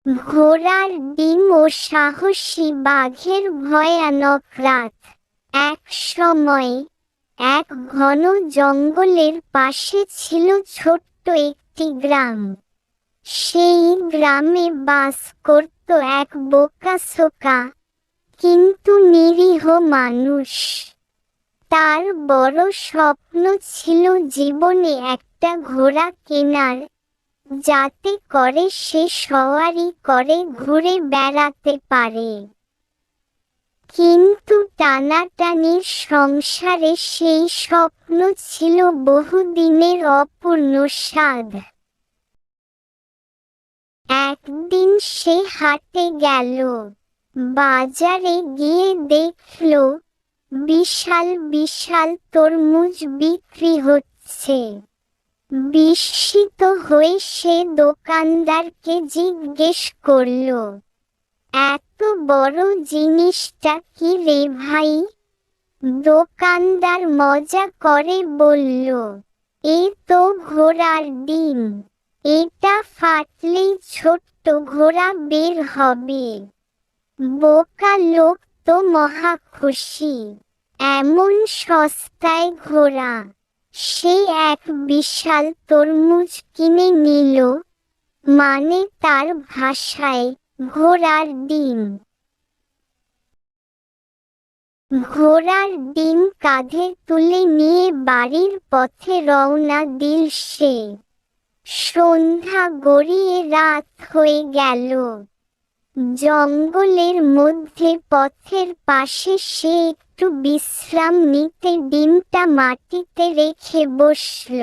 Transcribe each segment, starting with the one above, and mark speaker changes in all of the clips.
Speaker 1: ঘোড়ার ডিম ও সাহসী বাঘের ভয়ানক রাত। এক সময় এক ঘন জঙ্গলের পাশে ছিল ছোট্ট একটি গ্রাম। সেই গ্রামে বাস করত এক বোকাশোকা কিন্তু নিরীহ মানুষ। তার বড় স্বপ্ন ছিল জীবনে একটা ঘোড়া কেনার, যাতে করে সে সওয়ারি করে ঘুরে বেড়াতে পারে। কিন্তু টানাটানির সংসারে সেই স্বপ্ন ছিল বহুদিনের অপূর্ণ স্বাদ। একদিন সে হাটে গেল। বাজারে গিয়ে দেখল বিশাল বিশাল তরমুজ বিক্রি হচ্ছে। বিস্মিত হয়ে সে দোকানদারকে জিজ্ঞেস করল, এত বড় জিনিসটা কি রে ভাই? দোকানদার মজা করে বলল, এ তো ঘোড়ার ডিম। এটা ফাটলেই ছোট্ট ঘোড়া বের হবে। বোকা লোক তো মহা খুশি, এমন সস্তায় ঘোড়া। সে এক বিশাল তরমুজ কিনে নিল, মানে তার ভাষায় ঘোড়ার ডিম। ঘোড়ার ডিম কাঁধে তুলে নিয়ে বাড়ির পথে রওনা দিল সে। সন্ধ্যা গড়িয়ে রাত হয়ে গেল। জঙ্গলের মধ্যে পথের পাশে সে একটু বিশ্রাম নিতে ডিমটা মাটিতে রেখে বসল।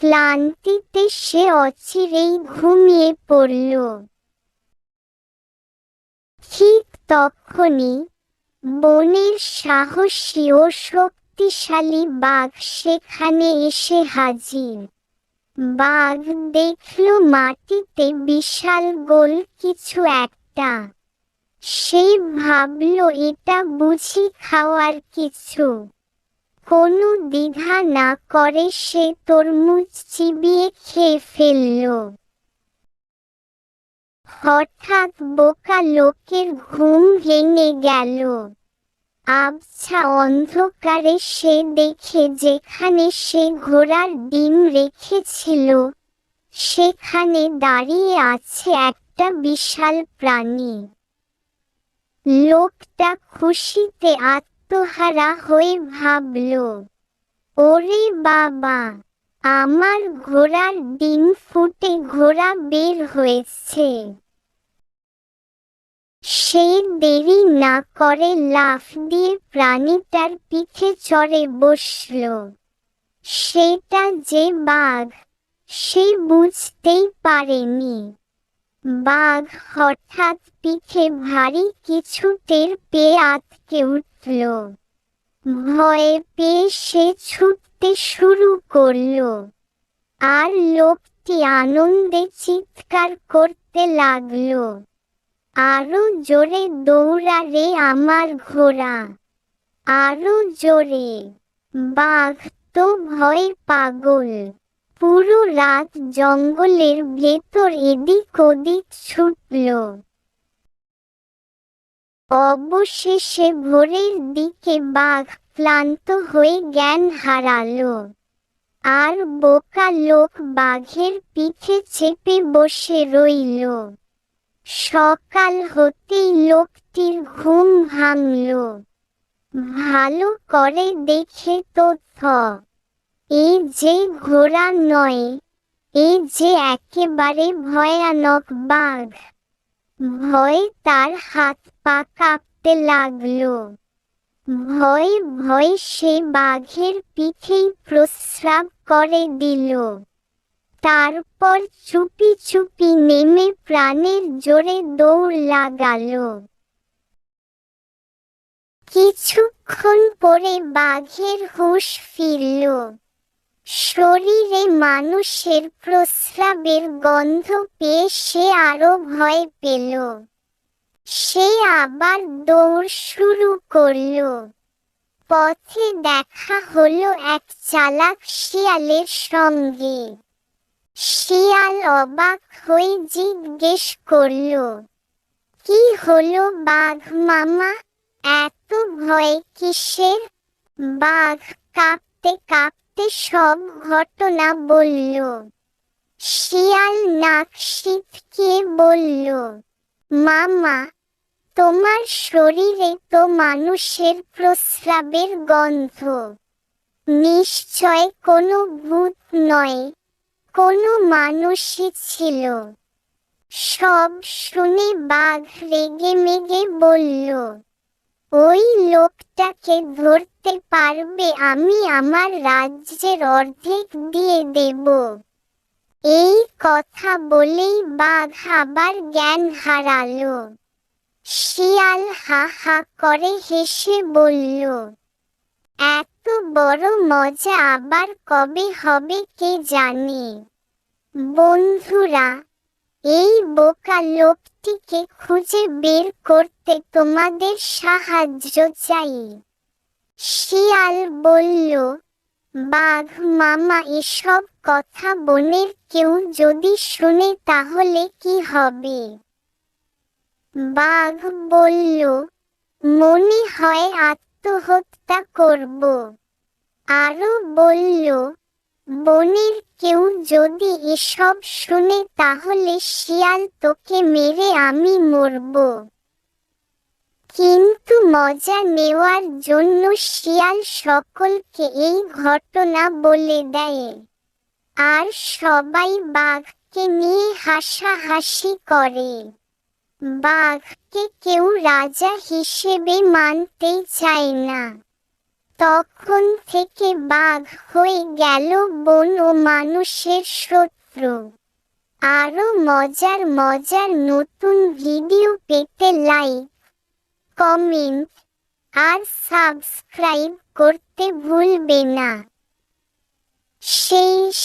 Speaker 1: ক্লান্তিতে সে অচিরেই ঘুমিয়ে পড়ল। ঠিক তখনই বনের সাহসী ও শক্তিশালী বাঘ সেখানে এসে হাজির। বাঘ দেখল মাটিতে বিশাল গোল কিছু একটা। সে ভাবল এটা বুঝি খাওয়ার কিছু। কোনো দ্বিধা না করে সে তরমুজ চিবিয়ে খেয়ে ফেলল। হঠাৎ বোকা লোকের ঘুম ভেঙে গেল। আবছা অন্ধকারে সে দেখে যেখানে সে ঘোড়ার ডিম রেখেছিল, সেখানে দাঁড়িয়ে আছে একটা বিশাল প্রাণী। লোকটা খুশিতে আত্মহারা হয়ে ভাবল, ওরে বাবা, আমার ঘোড়ার ডিম ফুটে ঘোড়া বের হয়েছে। সে দেরি না করে লাফ দিয়ে প্রাণীটার পিঠে চড়ে বসল। সেটা যে বাঘ, সে বুঝতেই পারেনি। বাঘ হঠাৎ পিঠে ভারী কিছু টের পেয়ে আঁতকে উঠল। ভয়ে পেয়ে সে ছুটতে শুরু করল। আর লোকটি আনন্দে চিৎকার করতে লাগল, আরো জোরে দৌড়া রে আমার ঘোড়া, আরো জোরে। বাঘ তো ভয়ে পাগল। পুরো রাত জঙ্গলের ভেতর এদিক ওদিক ছুটল। অবশেষে ভোরের দিকে বাঘ ক্লান্ত হয়ে জ্ঞান হারালো। আর বোকা লোক বাঘের পিঠে চেপে বসে রইল। সকাল হতেই লোকটির ঘুম ভাঙল। ভালো করে দেখে তো এ যে ঘোড়া নয়, এ যে একেবারে ভয়ানক বাঘ। ভয়ে তার হাত পা কাঁপতে লাগল। ভয়ে ভয়ে সে বাঘের পিঠেই প্রস্রাব করে দিল। তারপর চুপি চুপি নেমে প্রাণের জোরে দৌড় লাগাল। কিছুক্ষণ পরে বাঘের হুঁশ ফিরল। শরীরে মানুষের প্রস্রাবের গন্ধ পেয়ে সে আরো ভয় পেল। সে আবার দৌড় শুরু করল। পথে দেখা হলো এক চালাক শিয়ালের সঙ্গে। শিয়াল অবাক হয়ে জিজ্ঞেস করল, কি হলো বাঘ মামা, এত ভয় কিসের? বাঘ কাঁপতে কাঁপতে সব ঘটনা বলল। শিয়াল নাক সিটকে বলল, মামা, তোমার শরীরে তো মানুষের প্রস্রাবের গন্ধ, নিশ্চয় কোনো ভূত নয়, কোনো মানুষই ছিল। সব শুনে বাঘ রেগেমেগে বলল, ওই লোকটাকে ধরতে পারবে আমি আমার রাজ্যের অর্ধেক দিয়ে দেব। এই কথা বলেই বাঘ আবার জ্ঞান হারালো। শিয়াল হা হা করে হেসে বলল, এত বড় মজা আবার কবে হবে কে জানে। বন্ধুরা, এই বোকা লোকটিকে খুঁজে বের করতে তোমাদের সাহায্য চাই। শিয়াল বলল, বাঘ মামা, এসব কথা বনের কেউ যদি শুনে তাহলে কি হবে? বাঘ বলল, মনে হয় আত্মহত্যা করব। আরো বলল, বনের কেউ যদি এসব শুনে তাহলে শিয়াল তোকে মেরে আমি মরব। কিন্তু মজা নেওয়ার জন্য শিয়াল সকলকে এই ঘটনা বলে দেয়। আর সবাই বাঘকে নিয়ে হাসাহাসি করে। বাঘকে কেউ রাজা হিসেবে মানতেই চায় না। তখন থেকে বাঘ হয়ে গেল বন ও মানুষের শত্রু। আরো মজার মজার নতুন ভিডিও পেতে লাইক, কমেন্ট আর সাবস্ক্রাইব করতে ভুলবে না। শেষ।